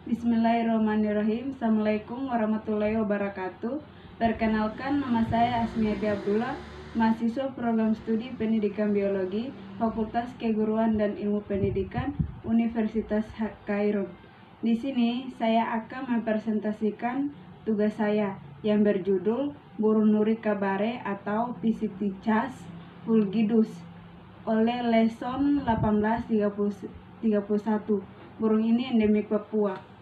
Bismillahirrahmanirrahim. Assalamualaikum warahmatullahi wabarakatuh. Perkenalkan, nama saya Asmiati Abdullah, mahasiswa program studi pendidikan biologi, Fakultas Keguruan dan Ilmu Pendidikan, Universitas Kairo. Di sini saya akan mempresentasikan tugas saya yang berjudul burung nuri kabare atau Pisciticus fulgidus oleh Lesson 1831. Burung ini endemik Papua.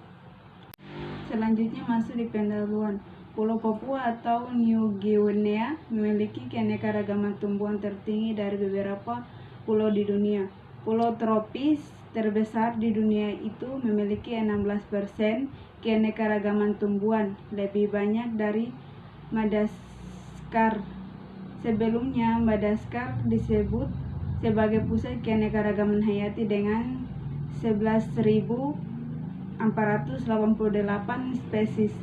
Selanjutnya masuk di pendahuluan. Pulau Papua atau New Guinea memiliki keanekaragaman tumbuhan tertinggi dari beberapa pulau di dunia. Pulau tropis terbesar di dunia itu memiliki 16% keanekaragaman tumbuhan, lebih banyak dari Madagaskar. Sebelumnya, Madagaskar disebut sebagai pusat keanekaragaman hayati dengan 11.488 spesies.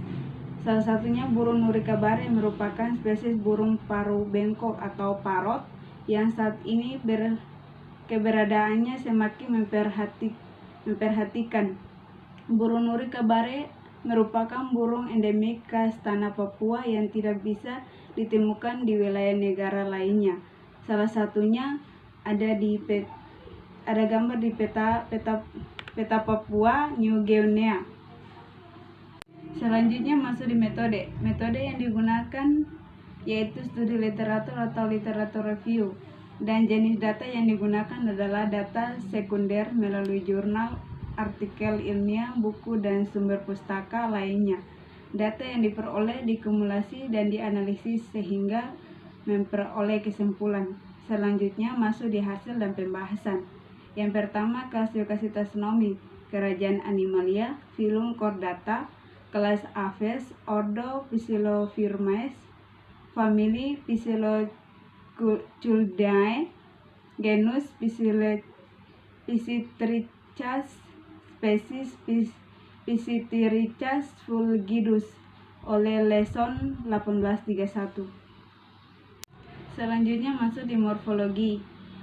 Salah satunya burung nuri kabare merupakan spesies burung paruh bengkok atau parrot yang saat ini keberadaannya semakin memperhatikan. Burung nuri kabare merupakan burung endemik khas tanah Papua yang tidak bisa ditemukan di wilayah negara lainnya. Salah satunya ada gambar di peta Papua New Guinea. Selanjutnya masuk di metode. Metode yang digunakan yaitu studi literatur atau literatur review, dan jenis data yang digunakan adalah data sekunder melalui jurnal, artikel ilmiah, buku, dan sumber pustaka lainnya. Data yang diperoleh dikumulasi dan dianalisis sehingga memperoleh kesimpulan. Selanjutnya masuk di hasil dan pembahasan. Yang pertama, klasifikasi taksonomi, kerajaan Animalia, filum Chordata, kelas Aves, ordo Phyllophrygmae, famili Phyllocylgidae, genus Piscitricus, spesies Piscitricus fulgidus oleh Lesson 1831. Selanjutnya masuk di morfologi.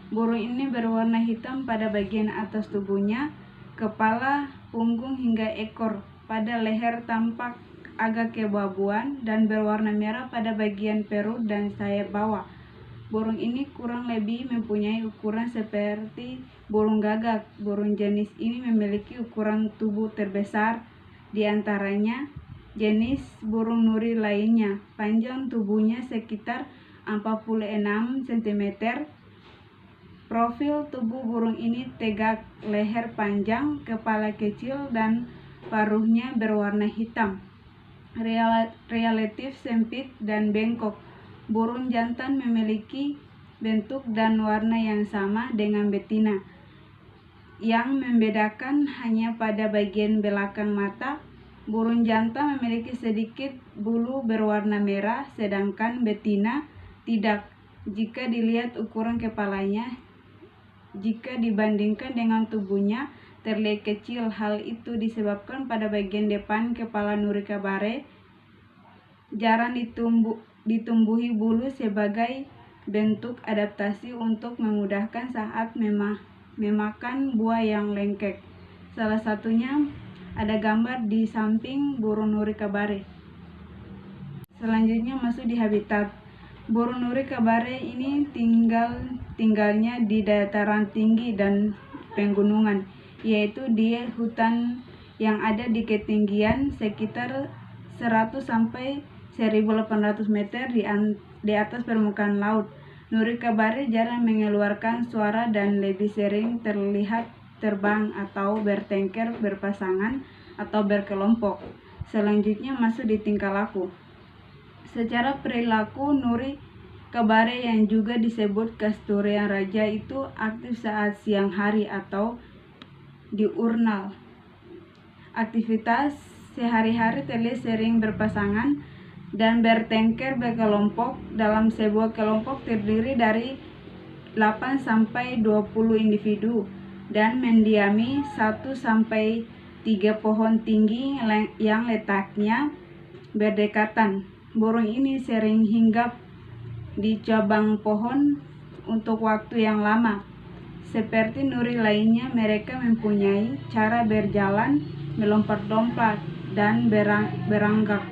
Burung ini berwarna hitam pada bagian atas tubuhnya, kepala, punggung hingga ekor. Pada leher tampak agak keabu-abuan dan berwarna merah pada bagian perut dan sayap bawah. Burung ini kurang lebih mempunyai ukuran seperti burung gagak. Burung jenis ini memiliki ukuran tubuh terbesar di antaranya jenis burung nuri lainnya. Panjang tubuhnya sekitar 46 cm. Profil tubuh burung ini tegak, leher panjang, kepala kecil, dan paruhnya berwarna hitam, relatif sempit dan bengkok. Burung jantan memiliki bentuk dan warna yang sama dengan betina. Yang membedakan hanya pada bagian belakang mata. Burung jantan memiliki sedikit bulu berwarna merah, sedangkan betina tidak. Jika dilihat ukuran kepalanya, jika dibandingkan dengan tubuhnya, terlihat kecil. Hal itu disebabkan pada bagian depan kepala nuri kabare jarang ditumbuhi bulu sebagai bentuk adaptasi untuk memudahkan saat memakan buah yang lengket. Salah satunya ada gambar di samping burung nuri kabare. Selanjutnya masuk di habitat. Burung nuri kabare ini tinggalnya di dataran tinggi dan pegunungan, yaitu di hutan yang ada di ketinggian sekitar 100 sampai 1.800 meter di atas permukaan laut. Nuri kabare jarang mengeluarkan suara dan lebih sering terlihat terbang atau bertengkar berpasangan atau berkelompok. Selanjutnya masuk di tingkah laku. Secara perilaku, nuri kabare yang juga disebut Casturian raja itu aktif saat siang hari atau diurnal. Aktivitas sehari-hari terlihat sering berpasangan dan bertengkar berkelompok. Dalam sebuah kelompok terdiri dari 8 sampai 20 individu dan mendiami 1 sampai 3 pohon tinggi yang letaknya berdekatan. Burung ini sering hinggap di cabang pohon untuk waktu yang lama. Seperti nuri lainnya, mereka mempunyai cara berjalan melompat-lompat, dan beranggak.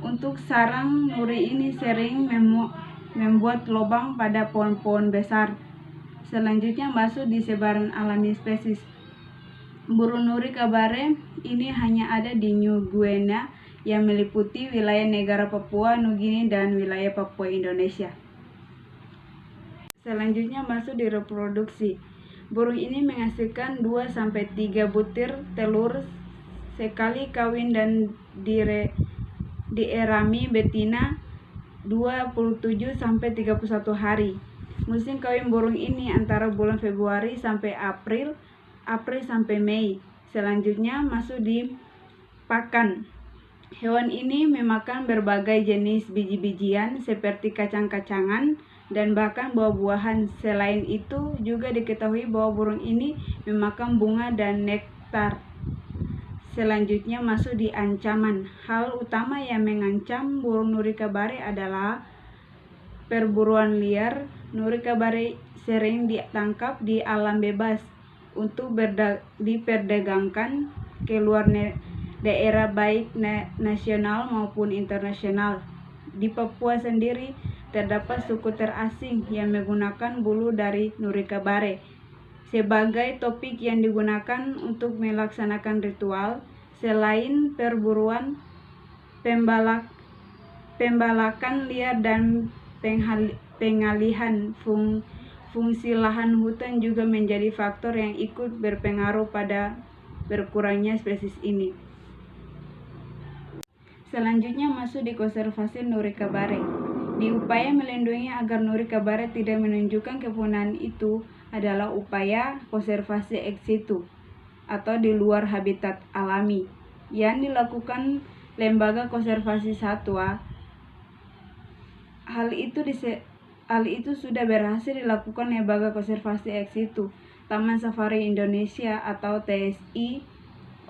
Untuk sarang nuri ini sering membuat lubang pada pohon-pohon besar. Selanjutnya masuk di sebaran alami spesies. Burung nuri kabare ini hanya ada di New Guinea yang meliputi wilayah negara Papua Nugini dan wilayah Papua Indonesia. Selanjutnya masuk di reproduksi. Burung ini menghasilkan 2-3 butir telur sekali kawin dan dierami betina 27-31 hari. Musim kawin burung ini antara bulan Februari sampai April sampai Mei. Selanjutnya masuk di pakan. Hewan ini memakan berbagai jenis biji-bijian seperti kacang-kacangan dan bahkan buah-buahan. Selain itu juga diketahui bahwa burung ini memakan bunga dan nektar. Selanjutnya masuk di ancaman. Hal utama yang mengancam burung nuri kabare adalah perburuan liar. Nuri kabare sering ditangkap di alam bebas untuk diperdagangkan ke luar daerah baik nasional maupun internasional. Di Papua sendiri terdapat suku terasing yang menggunakan bulu dari nuri kabare sebagai topik yang digunakan untuk melaksanakan ritual. Selain perburuan, pembalakan liar dan pengalihan fungsi lahan hutan juga menjadi faktor yang ikut berpengaruh pada berkurangnya spesies ini. Selanjutnya masuk di konservasi nuri kabare. Di upaya melindungi agar nuri kabare tidak menunjukkan kepunahan itu adalah upaya konservasi ex situ atau di luar habitat alami yang dilakukan Lembaga Konservasi Satwa. Hal itu sudah berhasil dilakukan Lembaga Konservasi ex situ Taman Safari Indonesia atau TSI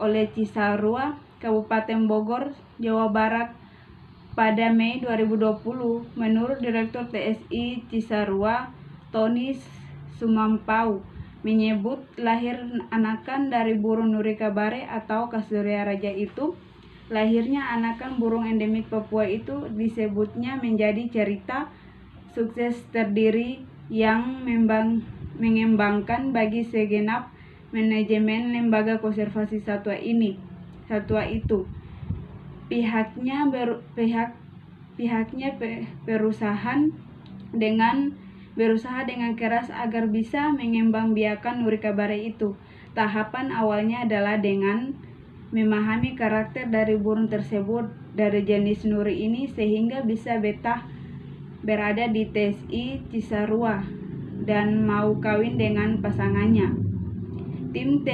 oleh Cisarua, Kabupaten Bogor, Jawa Barat pada Mei 2020. Menurut Direktur TSI Cisarua, Tony Sumampau, menyebut lahir anakan dari burung nuri kabare atau Kasuria raja itu. Lahirnya anakan burung endemik Papua itu disebutnya menjadi cerita sukses terdiri yang mengembangkan bagi segenap manajemen Lembaga Konservasi Satwa itu. Pihaknya berusaha dengan keras agar bisa mengembangbiakan nuri kabare itu. Tahapan awalnya adalah dengan memahami karakter dari burung tersebut dari jenis nuri ini sehingga bisa betah berada di TSI Cisarua dan mau kawin dengan pasangannya. Tim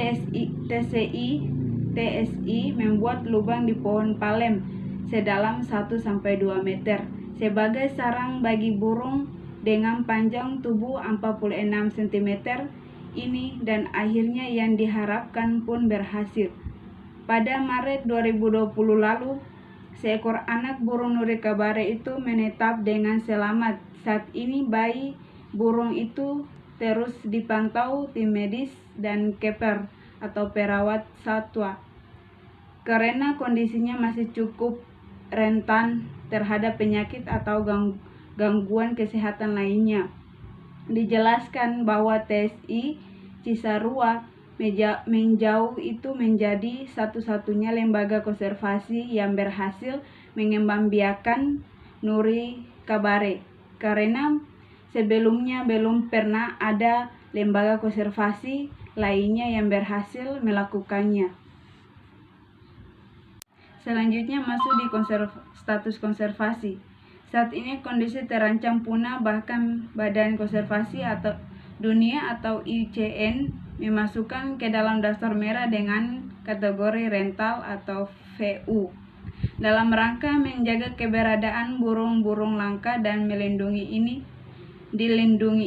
TSI membuat lubang di pohon palem sedalam 1-2 meter sebagai sarang bagi burung dengan panjang tubuh 46 cm ini, dan akhirnya yang diharapkan pun berhasil. Pada Maret 2020 lalu, seekor anak burung nuri kabare itu menetap dengan selamat. Saat ini bayi burung itu terus dipantau tim medis dan keper atau perawat satwa karena kondisinya masih cukup rentan terhadap penyakit atau gangguan kesehatan lainnya. Dijelaskan bahwa TSI Cisarua menjauh itu menjadi satu-satunya lembaga konservasi yang berhasil mengembangbiakan nuri kabare karena sebelumnya belum pernah ada lembaga konservasi lainnya yang berhasil melakukannya. Selanjutnya masuk di status konservasi. Saat ini kondisi terancam punah, bahkan Badan Konservasi atau Dunia atau IUCN memasukkan ke dalam daftar merah dengan kategori rental atau VU. Dalam rangka menjaga keberadaan burung-burung langka dan dilindungi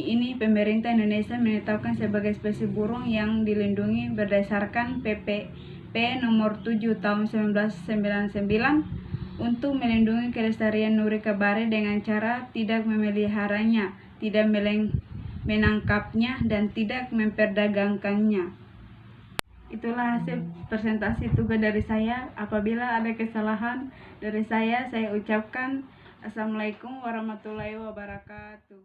ini, pemerintah Indonesia menetapkan sebagai spesies burung yang dilindungi berdasarkan PP nomor 7 tahun 1999 untuk melindungi kelestarian nuri kabare dengan cara tidak memeliharanya, tidak menangkapnya, dan tidak memperdagangkannya. Itulah hasil presentasi tugas dari saya. Apabila ada kesalahan dari saya ucapkan Assalamualaikum warahmatullahi wabarakatuh.